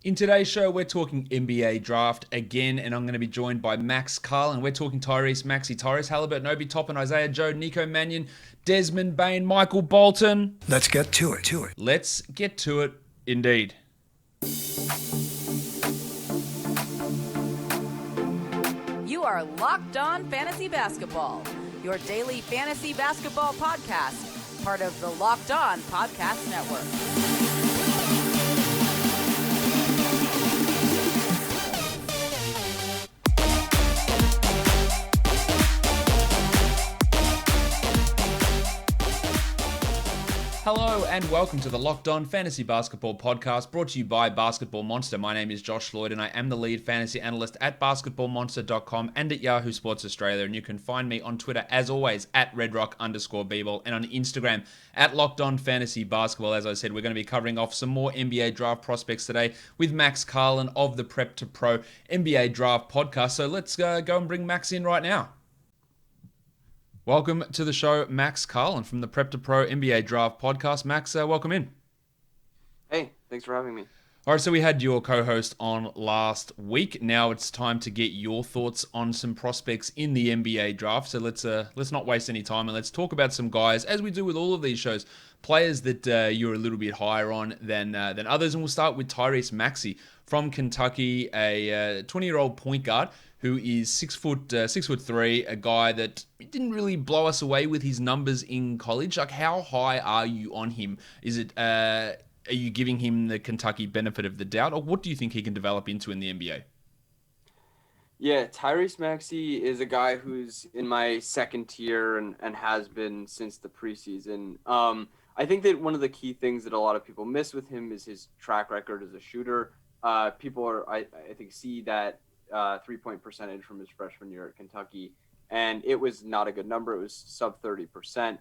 In today's show, we're talking NBA Draft again, and I'm going to be joined by Max Carlin. We're talking Tyrese Maxey, Tyrese Haliburton, Obi Toppin, Isaiah Joe, Nico Mannion, Desmond Bane, Michael Bolton. Let's get to it. Let's get to it, indeed. You are Locked On Fantasy Basketball, your daily fantasy basketball podcast, part of the Locked On Podcast Network. Hello and welcome to the Locked On Fantasy Basketball Podcast, brought to you by Basketball Monster. My name is Josh Lloyd and I am the lead fantasy analyst at basketballmonster.com and at Yahoo Sports Australia. And you can find me on Twitter, as always, at redrock_bball and on Instagram at Locked On Fantasy Basketball. As I said, we're going to be covering off some more NBA draft prospects today with Max Carlin of the Prep2Pro NBA Draft Podcast. So let's go and bring Max in right now. Welcome to the show, Max Carlin from the Prep2Pro NBA Draft Podcast. Max, welcome in. Hey, thanks for having me. All right, so we had your co-host on last week. Now it's time to get your thoughts on some prospects in the NBA draft. So let's not waste any time and let's talk about some guys, as we do with all of these shows, players that you're a little bit higher on than others. And we'll start with Tyrese Maxey from Kentucky, a 20-year-old point guard who is 6'3", a guy that didn't really blow us away with his numbers in college. Like, how high are you on him? Is it are you giving him the Kentucky benefit of the doubt, or what do you think he can develop into in the NBA? Yeah, Tyrese Maxey is a guy who's in my second tier and has been since the preseason. I think that one of the key things that a lot of people miss with him is his track record as a shooter. People are, I think, see that three-point percentage from his freshman year at Kentucky, and it was not a good number. It was sub 30%.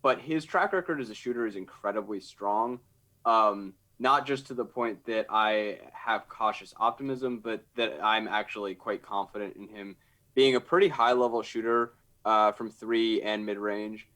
But his track record as a shooter is incredibly strong, not just to the point that I have cautious optimism, but that I'm actually quite confident in him being a pretty high-level shooter from three and mid-range.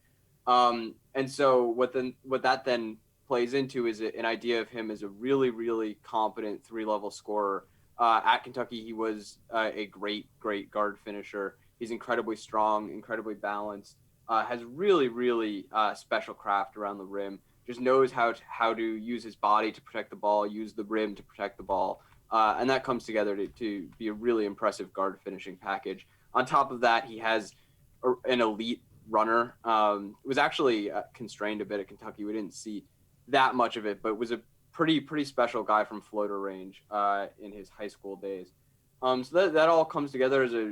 And so what that then plays into is an idea of him as a really, really competent three-level scorer. At Kentucky, he was a great guard finisher. He's incredibly strong, incredibly balanced, has really, really special craft around the rim, just knows how to use his body to protect the ball, use the rim to protect the ball, and that comes together to be a really impressive guard finishing package. On top of that, he has an elite runner. It was actually constrained a bit at Kentucky. We didn't see that much of it, but was a pretty special guy from floater range in his high school days. So that all comes together as a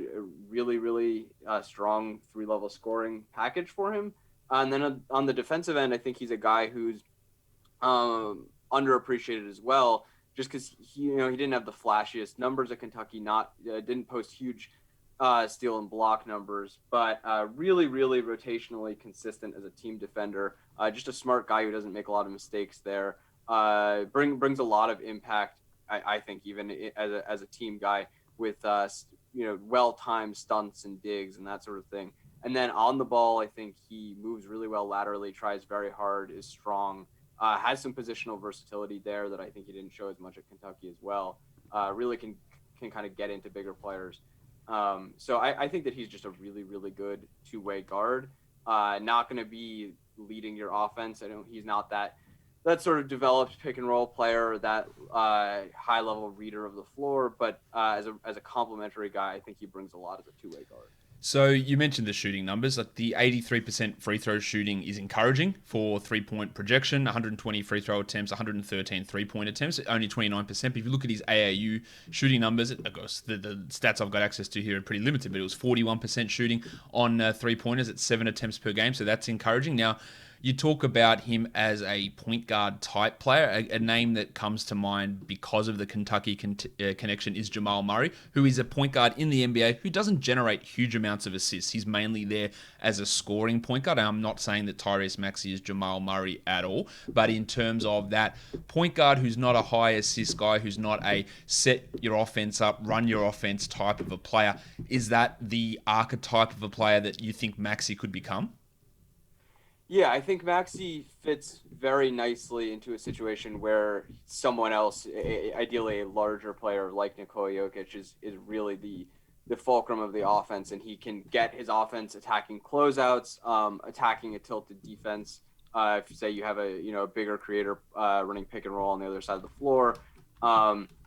really, really strong three-level scoring package for him. And then on the defensive end, I think he's a guy who's underappreciated as well, just because he didn't have the flashiest numbers at Kentucky, didn't post huge steal and block numbers, but really, really rotationally consistent as a team defender. Just a smart guy who doesn't make a lot of mistakes there. Brings a lot of impact, I think, even as a team guy with well-timed stunts and digs and that sort of thing. And then on the ball, I think he moves really well laterally, tries very hard, is strong, has some positional versatility there that I think he didn't show as much at Kentucky as well. Really can kind of get into bigger players. So I think that he's just a really, really good two-way guard. Not going to be leading your offense. He's not that sort of developed pick and roll player, that high level reader of the floor, but as a complementary guy, I think he brings a lot as a two-way guard. So you mentioned the shooting numbers. Like, the 83% free throw shooting is encouraging for three-point projection. 120 free throw attempts, 113 three-point attempts, only 29%. But if you look at his AAU shooting numbers, of course, the stats I've got access to here are pretty limited, but it was 41% shooting on three-pointers at 7 attempts per game, so that's encouraging. Now, you talk about him as a point guard type player. A name that comes to mind because of the Kentucky connection is Jamal Murray, who is a point guard in the NBA who doesn't generate huge amounts of assists. He's mainly there as a scoring point guard. I'm not saying that Tyrese Maxey is Jamal Murray at all, but in terms of that point guard who's not a high assist guy, who's not a set your offense up, run your offense type of a player, is that the archetype of a player that you think Maxey could become? Yeah, I think Maxey fits very nicely into a situation where someone else, ideally a larger player like Nikola Jokic, is really the fulcrum of the offense, and he can get his offense attacking closeouts, attacking a tilted defense. If you say you have a bigger creator running pick and roll on the other side of the floor,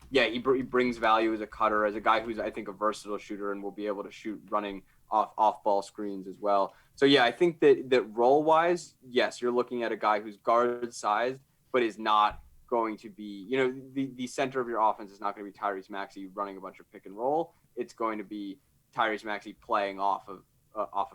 yeah, he brings value as a cutter, as a guy who's, I think, a versatile shooter and will be able to shoot running off ball screens as well. So yeah, I think that role wise, yes, you're looking at a guy who's guard sized, but is not going to be, the center of your offense is not going to be Tyrese Maxey running a bunch of pick and roll. It's going to be Tyrese Maxey playing off of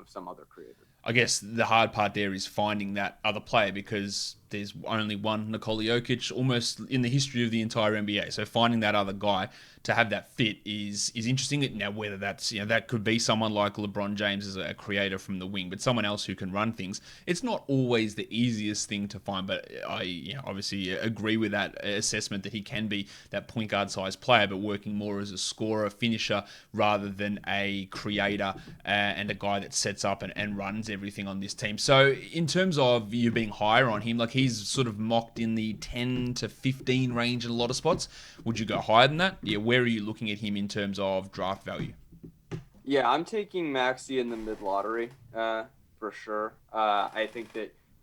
some other creator. I guess the hard part there is finding that other player, because there's only one Nikola Jokic almost in the history of the entire NBA. So finding that other guy to have that fit is interesting. Now, whether that's, that could be someone like LeBron James as a creator from the wing, but someone else who can run things. It's not always the easiest thing to find, but I obviously agree with that assessment that he can be that point guard size player, but working more as a scorer, finisher, rather than a creator and a guy that sets up and runs everything on this team. So in terms of you being higher on him, like he's sort of mocked in the 10 to 15 range in a lot of spots. Would you go higher than that? Yeah, where are you looking at him in terms of draft value? Yeah, I'm taking Maxey in the mid lottery for sure. I think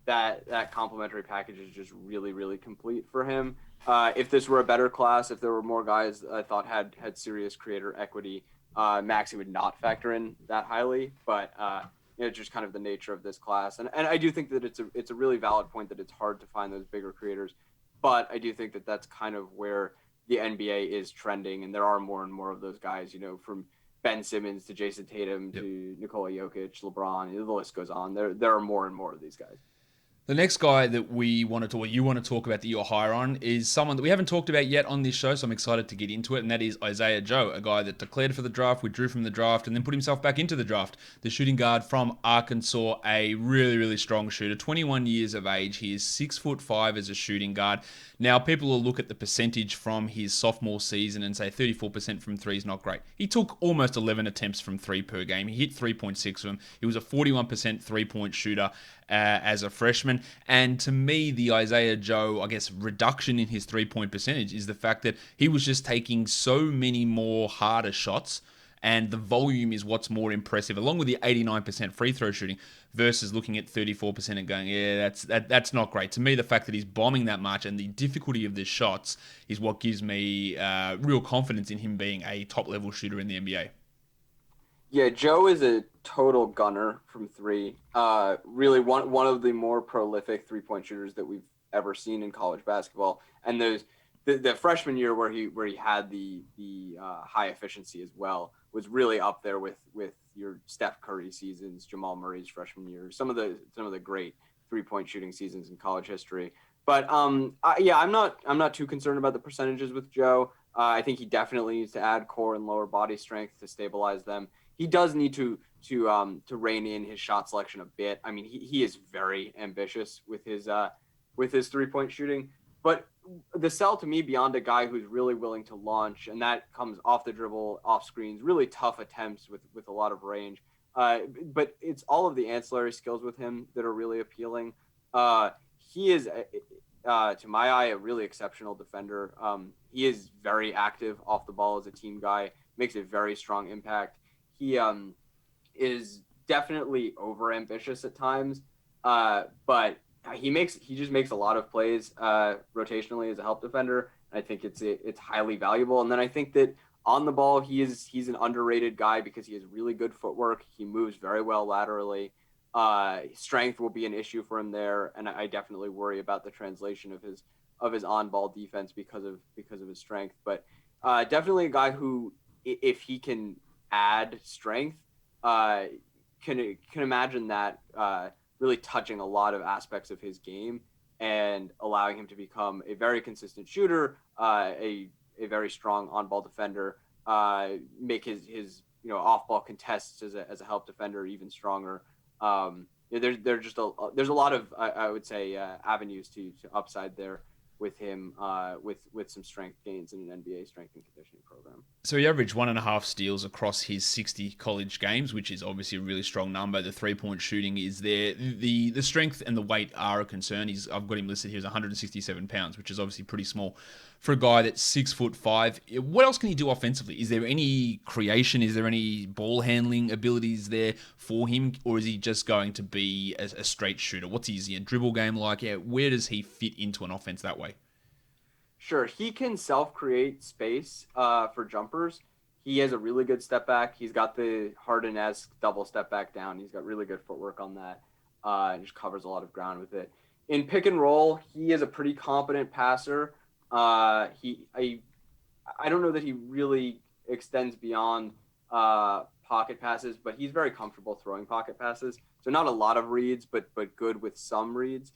that complementary package is just really, really complete for him. If this were a better class, if there were more guys I thought had serious creator equity, Maxey would not factor in that highly. But just kind of the nature of this class, and I do think that it's a really valid point that it's hard to find those bigger creators. But I do think that that's kind of where the NBA is trending, and there are more and more of those guys. From Ben Simmons to Jason Tatum to Nikola Jokic, LeBron, the list goes on. There are more and more of these guys. The next guy that you want to talk about that you're higher on is someone that we haven't talked about yet on this show, so I'm excited to get into it, and that is Isaiah Joe, a guy that declared for the draft, withdrew from the draft, and then put himself back into the draft. The shooting guard from Arkansas, a really, really strong shooter, 21 years of age. He is 6'5" as a shooting guard. Now, people will look at the percentage from his sophomore season and say 34% from three is not great. He took almost 11 attempts from three per game. He hit 3.6 of them. He was a 41% three-point shooter as a freshman. And to me, the Isaiah Joe, I guess, reduction in his three-point percentage is the fact that he was just taking so many more harder shots, and the volume is what's more impressive, along with the 89% free throw shooting versus looking at 34% and going, yeah, that's not great. To me, the fact that he's bombing that much and the difficulty of the shots is what gives me real confidence in him being a top-level shooter in the NBA. Yeah, Joe is a total gunner from three. Really one of the more prolific three-point shooters that we've ever seen in college basketball. And the freshman year where he had the high efficiency as well was really up there with your Steph Curry seasons, Jamal Murray's freshman year, some of the great three-point shooting seasons in college history. But I'm not too concerned about the percentages with Joe. I think he definitely needs to add core and lower body strength to stabilize them. He does need to rein in his shot selection a bit. I mean, he is very ambitious with his 3-point shooting, but the sell to me beyond a guy who's really willing to launch, and that comes off the dribble, off screens, really tough attempts with a lot of range. But it's all of the ancillary skills with him that are really appealing. He is, to my eye, a really exceptional defender. He is very active off the ball as a team guy, makes a very strong impact. He is definitely over ambitious at times, but he just makes a lot of plays rotationally as a help defender. I think it's highly valuable. And then I think that on the ball, he's an underrated guy because he has really good footwork. He moves very well laterally. Strength will be an issue for him there, and I definitely worry about the translation of his on-ball defense because of his strength. But definitely a guy who, if he can add strength, can imagine that really touching a lot of aspects of his game and allowing him to become a very consistent shooter, a very strong on-ball defender, make his off-ball contests as a help defender even stronger. There's a lot of I would say avenues to upside there. with him with some strength gains in an NBA strength and conditioning program. So he averaged 1.5 steals across his 60 college games, which is obviously a really strong number. The three-point shooting is there. The strength and the weight are a concern. I've got him listed here as 167 pounds, which is obviously pretty small for a guy that's 6'5". What else can he do offensively? Is there any creation? Is there any ball handling abilities there for him? Or is he just going to be a straight shooter? What's his dribble game like? Yeah, where does he fit into an offense that way? Sure, he can self-create space for jumpers. He has a really good step back. He's got the Harden-esque double step back down. He's got really good footwork on that. And just covers a lot of ground with it. In pick and roll, he is a pretty competent passer. I don't know that he really extends beyond pocket passes, but he's very comfortable throwing pocket passes. So not a lot of reads, but good with some reads.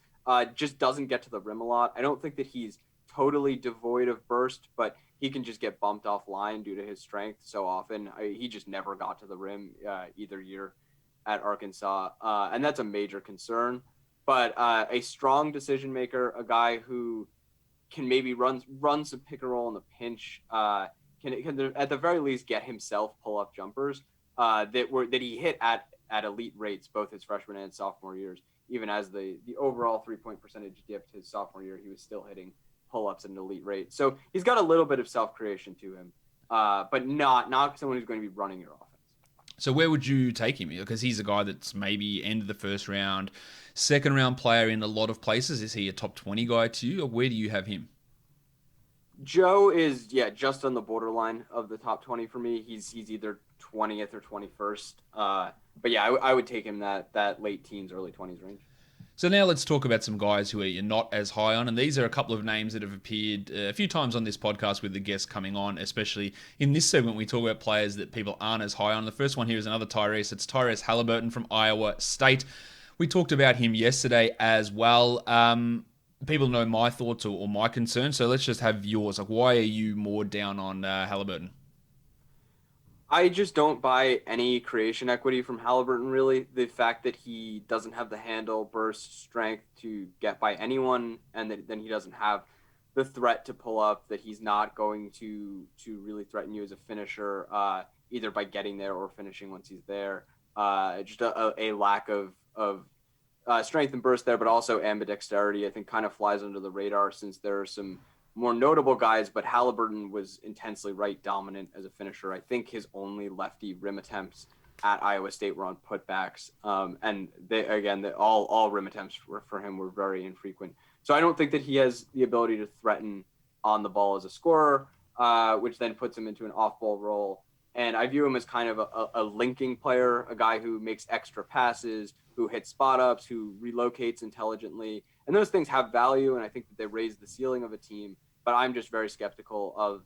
Just doesn't get to the rim a lot. I don't think that he's totally devoid of burst, but he can just get bumped offline due to his strength so often. He just never got to the rim either year at Arkansas, and that's a major concern. But a strong decision maker, a guy who can maybe run some pick and roll in the pinch, can at the very least get himself pull up jumpers that he hit at elite rates both his freshman and sophomore years. Even as the overall 3-point percentage dipped his sophomore year, he was still hitting pull-ups at an elite rate. So he's got a little bit of self-creation to him, but not someone who's going to be running your offense. So where would you take him? Because he's a guy that's maybe end of the first round, second round player in a lot of places. Is he a top 20 guy to you, or where do you have him? Joe is, just on the borderline of the top 20 for me. He's either 20th or 21st. But yeah, I would take him that late teens, early 20s range. So now let's talk about some guys who you're not as high on, and these are a couple of names that have appeared a few times on this podcast with the guests coming on, especially in this segment we talk about players that people aren't as high on. The first one here is another Tyrese. It's Tyrese Haliburton from Iowa State. We talked about him yesterday as well. People know my thoughts or my concerns, so let's just have yours. Like, why are you more down on Haliburton? I just don't buy any creation equity from Haliburton, really. The fact that he doesn't have the handle, burst, strength to get by anyone, and that then he doesn't have the threat to pull up, that he's not going to really threaten you as a finisher, either by getting there or finishing once he's there. Just a lack of strength and burst there, but also ambidexterity, I think kind of flies under the radar since there are some more notable guys, but Haliburton was intensely right dominant as a finisher. I think his only lefty rim attempts at Iowa State were on putbacks. And all rim attempts for him were very infrequent. So I don't think that he has the ability to threaten on the ball as a scorer, which then puts him into an off-ball role. And I view him as kind of a linking player, a guy who makes extra passes, who hits spot ups, who relocates intelligently. And those things have value, and I think that they raise the ceiling of a team. But I'm just very skeptical of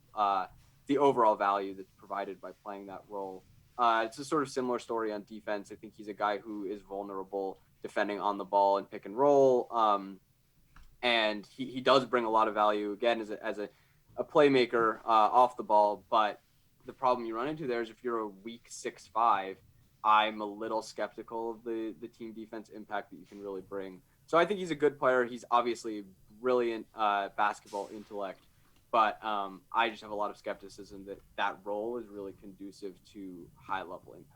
the overall value that's provided by playing that role. It's a sort of similar story on defense. I think he's a guy who is vulnerable defending on the ball and pick and roll. And he does bring a lot of value, again, as a playmaker off the ball. But the problem you run into there is if you're a weak 6'5", I'm a little skeptical of the team defense impact that you can really bring. So I think he's a good player. He's obviously brilliant basketball intellect, but I just have a lot of skepticism that role is really conducive to high-level impact.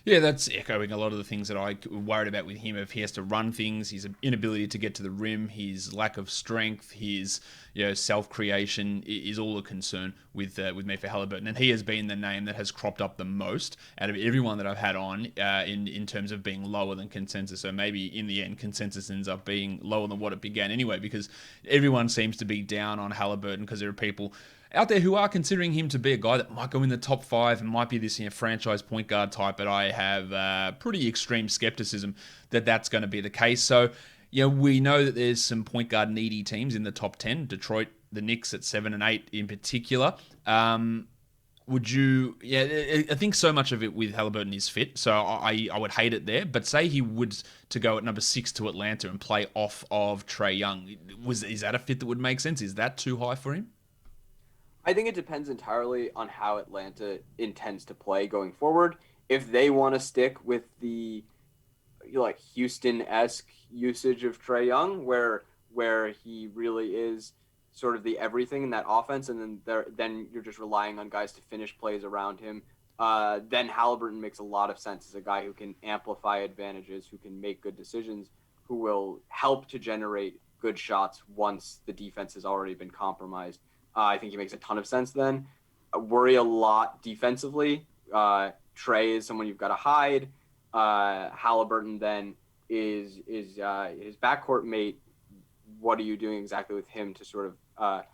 Yeah, that's echoing a lot of the things that I worried about with him. If he has to run things, his inability to get to the rim, his lack of strength, his self-creation is all a concern with me for Haliburton. And he has been the name that has cropped up the most out of everyone that I've had on in terms of being lower than consensus. So maybe in the end, consensus ends up being lower than what it began anyway, because everyone seems to be down on Haliburton because there are people out there who are considering him to be a guy that might go in the top 5 and might be this franchise point guard type, but I have pretty extreme skepticism that that's going to be the case. So, we know that there's some point guard needy teams in the top 10, Detroit, the Knicks at 7 and 8 in particular. Would you, I think so much of it with Haliburton is fit, so I would hate it there, but say he would to go at number 6 to Atlanta and play off of Trae Young, is that a fit that would make sense? Is that too high for him? I think it depends entirely on how Atlanta intends to play going forward. If they want to stick with the Houston-esque usage of Trae Young, where he really is sort of the everything in that offense, and then you're just relying on guys to finish plays around him. Then Haliburton makes a lot of sense as a guy who can amplify advantages, who can make good decisions, who will help to generate good shots once the defense has already been compromised. I think he makes a ton of sense then. I worry a lot defensively. Trey is someone you've got to hide. Haliburton then is his backcourt mate. What are you doing exactly with him to sort of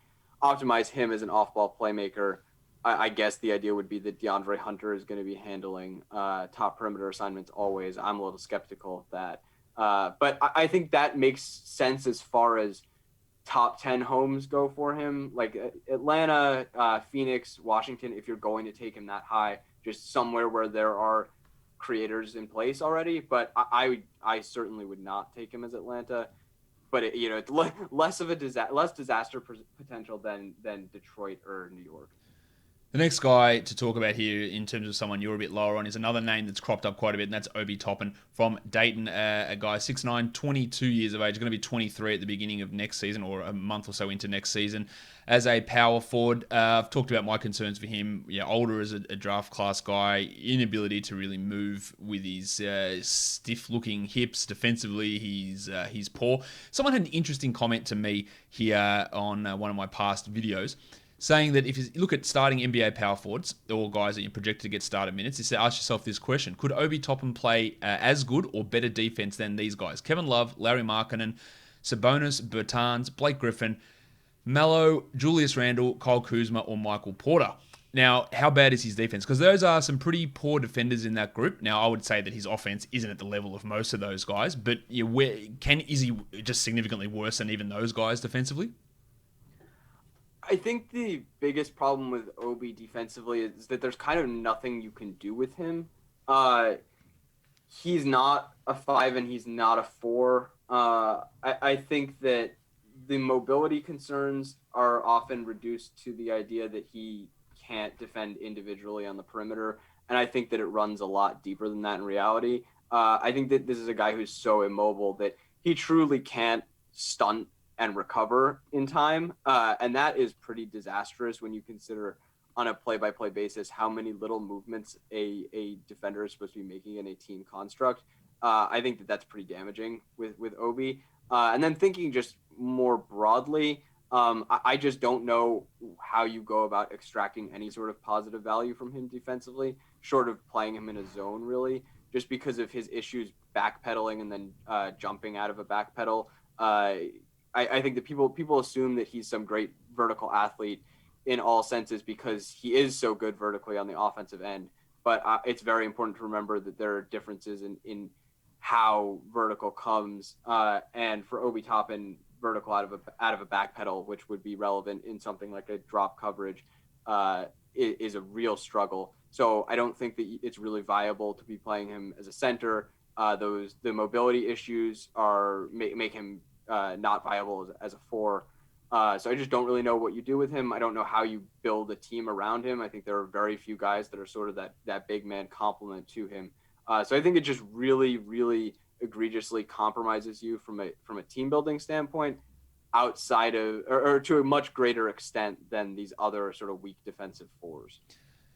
optimize him as an off-ball playmaker? I guess the idea would be that DeAndre Hunter is going to be handling top perimeter assignments always. I'm a little skeptical of that. But I think that makes sense as far as top 10 homes go for him. Like Atlanta, Phoenix, Washington, if you're going to take him that high, just somewhere where there are creators in place already. But I certainly would not take him as Atlanta. But it's less of a less disaster potential than Detroit or New York. The next guy to talk about here in terms of someone you're a bit lower on is another name that's cropped up quite a bit, and that's Obi Toppin from Dayton, a guy 6'9", 22 years of age, going to be 23 at the beginning of next season or a month or so into next season as a power forward. I've talked about my concerns for him. Older as a draft class guy, inability to really move with his stiff-looking hips. Defensively, he's poor. Someone had an interesting comment to me here on one of my past videos, saying that if you look at starting NBA power forwards, or guys that you're projected to get started minutes, you say, ask yourself this question: could Obi Toppin play as good or better defense than these guys? Kevin Love, Larry Markkinen, Sabonis, Bertans, Blake Griffin, Melo, Julius Randle, Kyle Kuzma, or Michael Porter. Now, how bad is his defense? Because those are some pretty poor defenders in that group. Now, I would say that his offense isn't at the level of most of those guys, but is he just significantly worse than even those guys defensively? I think the biggest problem with Obi defensively is that there's kind of nothing you can do with him. He's not a 5 and he's not a 4. I think that the mobility concerns are often reduced to the idea that he can't defend individually on the perimeter, and I think that it runs a lot deeper than that in reality. I think that this is a guy who's so immobile that he truly can't stunt and recover in time. And that is pretty disastrous when you consider on a play-by-play basis how many little movements a defender is supposed to be making in a team construct. I think that that's pretty damaging with Obi. And then thinking just more broadly, I just don't know how you go about extracting any sort of positive value from him defensively, short of playing him in a zone, really, just because of his issues backpedaling and then jumping out of a backpedal. I think that people assume that he's some great vertical athlete in all senses because he is so good vertically on the offensive end. But it's very important to remember that there are differences in how vertical comes. And for Obi Toppin, vertical out of a backpedal, which would be relevant in something like a drop coverage, is a real struggle. So I don't think that it's really viable to be playing him as a center. The mobility issues make him not viable as a 4. So I just don't really know what you do with him. I don't know how you build a team around him. I think there are very few guys that are sort of that big man complement to him. So I think it just really, really egregiously compromises you from a team building standpoint outside of or to a much greater extent than these other sort of weak defensive 4s.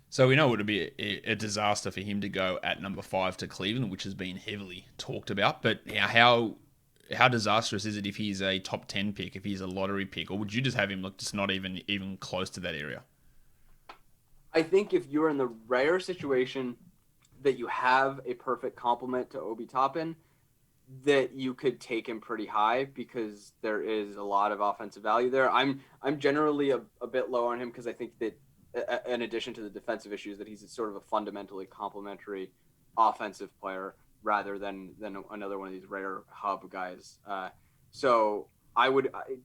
So we know it would be a disaster for him to go at number 5 to Cleveland, which has been heavily talked about. But how disastrous is it if he's a top 10 pick, if he's a lottery pick, or would you just have him look just not even close to that area? I think if you're in the rare situation that you have a perfect complement to Obi Toppin, that you could take him pretty high because there is a lot of offensive value there. I'm generally a bit low on him because I think that in addition to the defensive issues, that he's sort of a fundamentally complementary offensive player rather than another one of these rare hub guys. So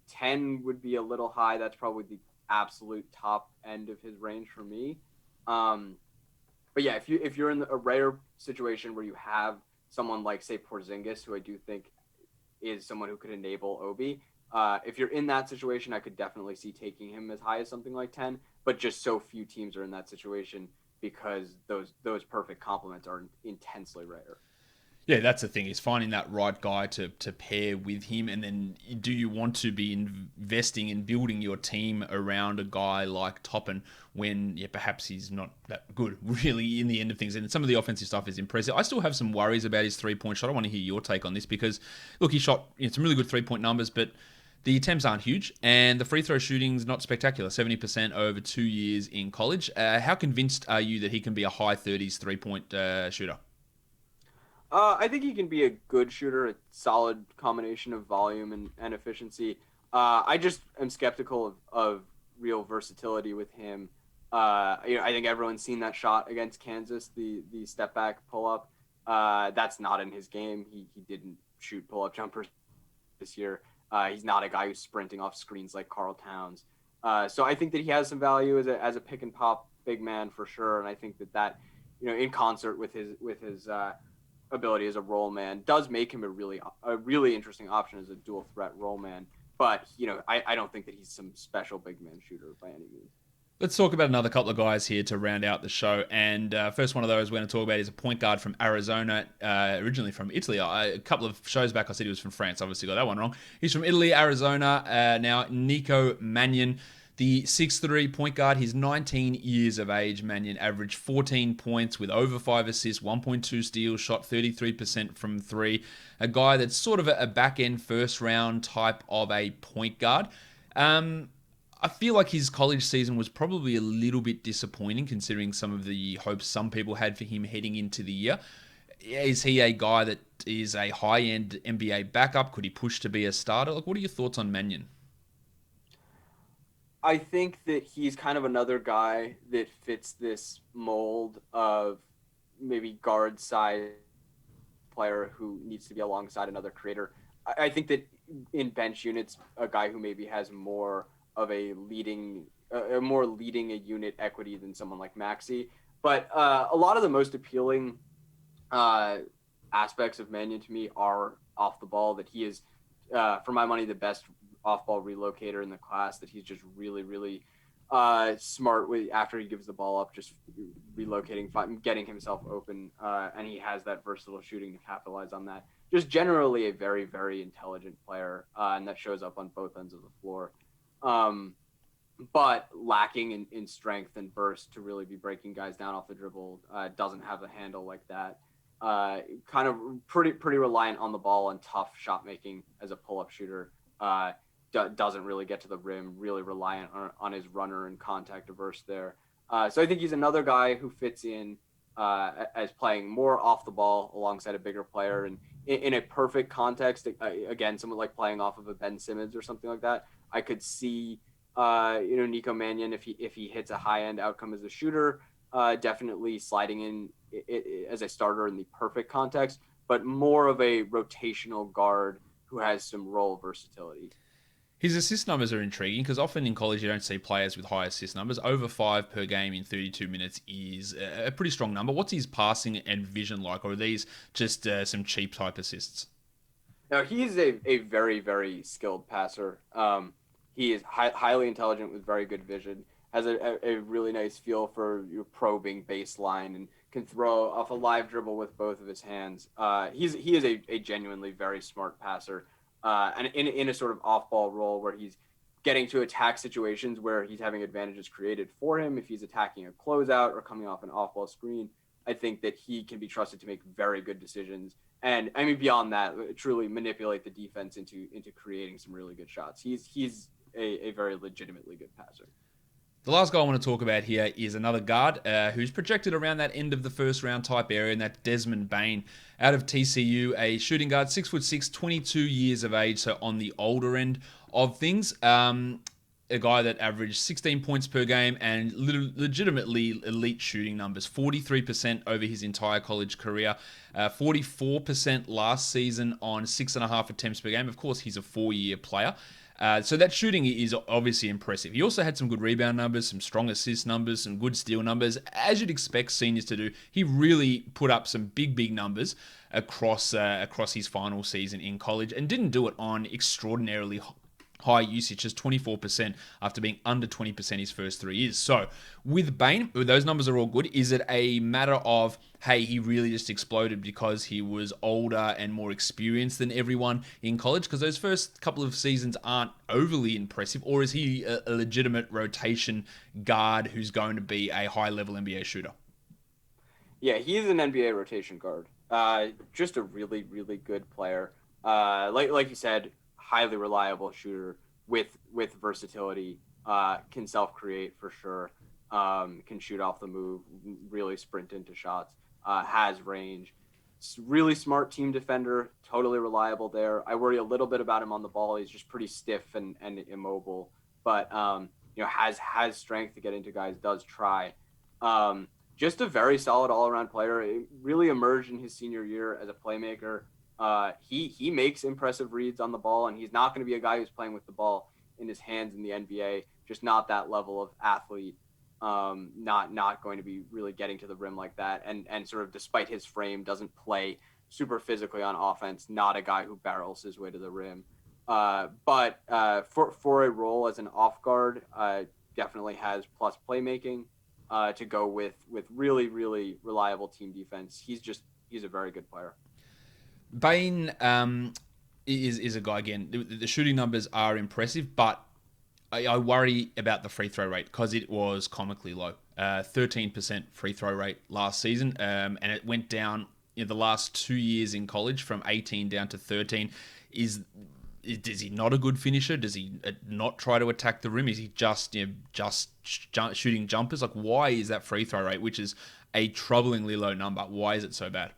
10 would be a little high. That's probably the absolute top end of his range for me. But yeah, if you're in a rare situation where you have someone like, say, Porzingis, who I do think is someone who could enable Obi, if you're in that situation, I could definitely see taking him as high as something like 10, but just so few teams are in that situation because those perfect complements are intensely rare. Yeah, that's the thing, is finding that right guy to pair with him. And then do you want to be investing in building your team around a guy like Toppin when perhaps he's not that good really in the end of things? And some of the offensive stuff is impressive. I still have some worries about his three-point shot. I want to hear your take on this because, look, he shot some really good three-point numbers, but the attempts aren't huge, and the free throw shooting's not spectacular, 70% over 2 years in college. How convinced are you that he can be a high 30s three-point shooter? I think he can be a good shooter, a solid combination of volume and efficiency. I just am skeptical of real versatility with him. I think everyone's seen that shot against Kansas, the step back pull up. That's not in his game. He didn't shoot pull up jumpers this year. He's not a guy who's sprinting off screens like Karl Towns. So I think that he has some value as a pick and pop big man for sure. And I think that in concert with his ability as a roll man does make him a really interesting option as a dual threat roll man. But I don't think that he's some special big man shooter by any means. Let's talk about another couple of guys here to round out the show. And first one of those we're going to talk about is a point guard from Arizona, originally from Italy. A couple of shows back I said he was from France. Obviously got that one wrong. He's from Italy, Arizona. Now Nico Mannion, the 6'3" point guard. He's 19 years of age. Mannion averaged 14 points with over 5 assists, 1.2 steals, shot 33% from three. A guy that's sort of a back-end first-round type of a point guard. I feel like his college season was probably a little bit disappointing considering some of the hopes some people had for him heading into the year. Is he a guy that is a high-end NBA backup? Could he push to be a starter? What are your thoughts on Mannion? I think that he's kind of another guy that fits this mold of maybe guard side player who needs to be alongside another creator. I think that in bench units, a guy who maybe has more of a leading a unit equity than someone like Maxey. But a lot of the most appealing aspects of Mannion to me are off the ball, that he is, for my money, the best off-ball relocator in the class, that he's just really, really smart with after he gives the ball up, just relocating, getting himself open, and he has that versatile shooting to capitalize on that. Just generally a very, very intelligent player, and that shows up on both ends of the floor. But lacking in strength and burst to really be breaking guys down off the dribble, doesn't have a handle like that. Kind of pretty reliant on the ball and tough shot making as a pull-up shooter. Doesn't really get to the rim, really reliant on his runner and contact averse there. So I think he's another guy who fits in as playing more off the ball alongside a bigger player. And in a perfect context, again, someone like playing off of a Ben Simmons or something like that, I could see Nico Mannion, if he hits a high-end outcome as a shooter, definitely sliding in as a starter in the perfect context, but more of a rotational guard who has some role versatility. His assist numbers are intriguing because often in college you don't see players with high assist numbers. Over 5 per game in 32 minutes is a pretty strong number. What's his passing and vision like, or are these just some cheap type assists? Now, he's a very, very skilled passer. He is highly intelligent with very good vision, has a really nice feel for your probing baseline, and can throw off a live dribble with both of his hands. He is a genuinely very smart passer. And in a sort of off-ball role where he's getting to attack situations where he's having advantages created for him. If he's attacking a closeout or coming off an off-ball screen, I think that he can be trusted to make very good decisions. And I mean, beyond that, truly manipulate the defense into creating some really good shots. He's a very legitimately good passer. The last guy I want to talk about here is another guard who's projected around that end of the first round type area, and that's Desmond Bane out of TCU, a shooting guard, 6'6", 22 years of age, so on the older end of things. A guy that averaged 16 points per game and legitimately elite shooting numbers, 43% over his entire college career, 44% last season on 6.5 attempts per game. Of course, he's a 4-year player. So that shooting is obviously impressive. He also had some good rebound numbers, some strong assist numbers, some good steal numbers. As you'd expect seniors to do, he really put up some big numbers across his final season in college and didn't do it on extraordinarily high usage, just 24% after being under 20% his first 3 years. So with Bane, those numbers are all good. Is it a matter of, hey, he really just exploded because he was older and more experienced than everyone in college? Because those first couple of seasons aren't overly impressive. Or is he a legitimate rotation guard who's going to be a high-level NBA shooter? Yeah, he's an NBA rotation guard. Just a really, really good player. Like you said, highly reliable shooter with versatility. Can self-create for sure. Can shoot off the move. Really sprint into shots. Has range. Really smart team defender. Totally reliable there. I worry a little bit about him on the ball. He's just pretty stiff and immobile. But has strength to get into guys. Does try. Just a very solid all-around player. It really emerged in his senior year as a playmaker. He makes impressive reads on the ball, and he's not going to be a guy who's playing with the ball in his hands in the NBA. Just not that level of athlete. Not going to be really getting to the rim like that. And sort of despite his frame, doesn't play super physically on offense. Not a guy who barrels his way to the rim. But for a role as an off guard, definitely has plus playmaking. To go with really, really reliable team defense. He's a very good player. Bane is a guy, again, the shooting numbers are impressive, but I worry about the free throw rate because it was comically low. 13% free throw rate last season, and it went down in the last 2 years in college from 18 down to 13. Is he not a good finisher? Does he not try to attack the rim? Is he just shooting jumpers? Like, why is that free throw rate, which is a troublingly low number, why is it so bad?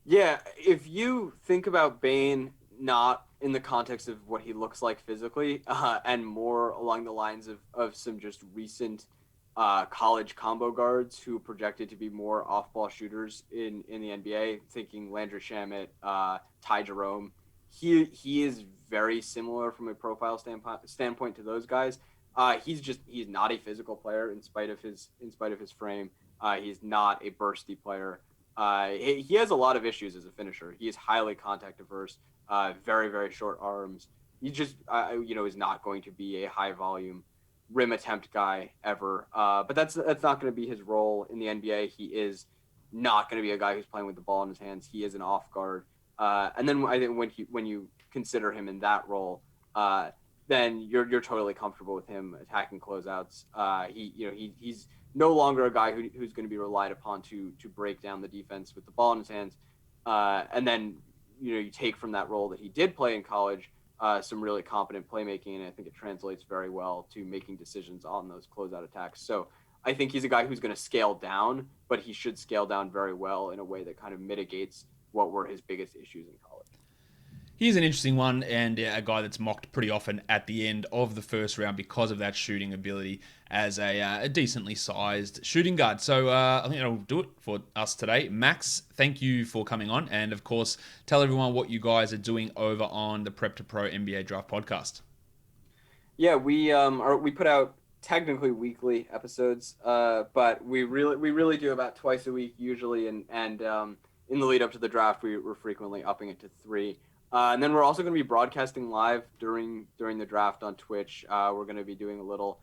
Yeah, if you think about Bane not in the context of what he looks like physically, and more along the lines of some just recent college combo guards who projected to be more off-ball shooters in the NBA, thinking Landry Shamet, Ty Jerome, he is very similar from a profile standpoint to those guys. He's not a physical player in spite of his frame. He's not a bursty player. He has a lot of issues as a finisher. He is highly contact averse, very, very short arms. He just is not going to be a high volume rim attempt guy ever. But that's not going to be his role in the NBA. He is not going to be a guy who's playing with the ball in his hands. He is an off guard. And then I think when you consider him in that role, then you're totally comfortable with him attacking closeouts. He's no longer a guy who's going to be relied upon to break down the defense with the ball in his hands. And then you take from that role that he did play in college some really competent playmaking, and I think it translates very well to making decisions on those closeout attacks. So I think he's a guy who's going to scale down, but he should scale down very well in a way that kind of mitigates what were his biggest issues in college. He's an interesting one, and a guy that's mocked pretty often at the end of the first round because of that shooting ability as a decently sized shooting guard. So I think that'll do it for us today. Max, thank you for coming on, and of course, tell everyone what you guys are doing over on the Prep2Pro NBA Draft Podcast. Yeah, we put out technically weekly episodes, but we really do about twice a week usually, and in the lead up to the draft, we're frequently upping it to 3. And then we're also going to be broadcasting live during the draft on Twitch. We're going to be doing a little,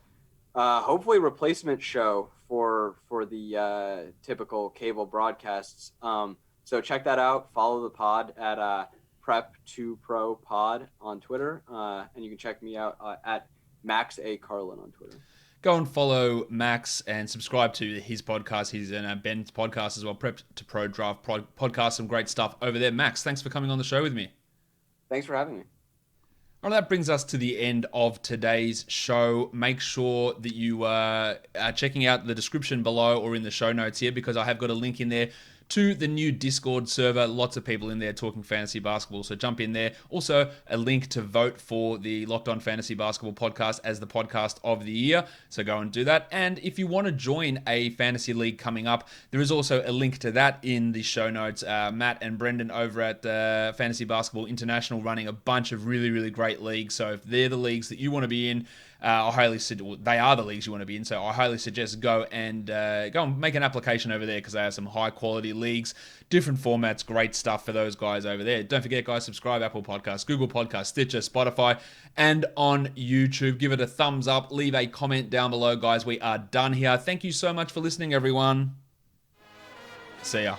hopefully, replacement show for the typical cable broadcasts. So check that out. Follow the pod at Prep2Pro Pod on Twitter, and you can check me out at Max A Carlin on Twitter. Go and follow Max and subscribe to his podcast. He's in Ben's podcast as well, Prep2Pro Draft Podcast. Some great stuff over there. Max, thanks for coming on the show with me. Thanks for having me. All right, that brings us to the end of today's show. Make sure that you are checking out the description below or in the show notes here, because I have got a link in there to the new Discord server. Lots of people in there talking fantasy basketball, so jump in there. Also, a link to vote for the Locked On Fantasy Basketball podcast as the podcast of the year, so go and do that. And if you want to join a fantasy league coming up, there is also a link to that in the show notes. Matt and Brendan over at Fantasy Basketball International running a bunch of really, really great leagues, so if they're the leagues that you want to be in, They are the leagues you want to be in, so I highly suggest go and make an application over there, because they have some high quality leagues, different formats, great stuff for those guys over there. Don't forget, guys, subscribe Apple Podcasts, Google Podcasts, Stitcher, Spotify, and on YouTube. Give it a thumbs up, leave a comment down below, guys. We are done here. Thank you so much for listening, everyone. See ya.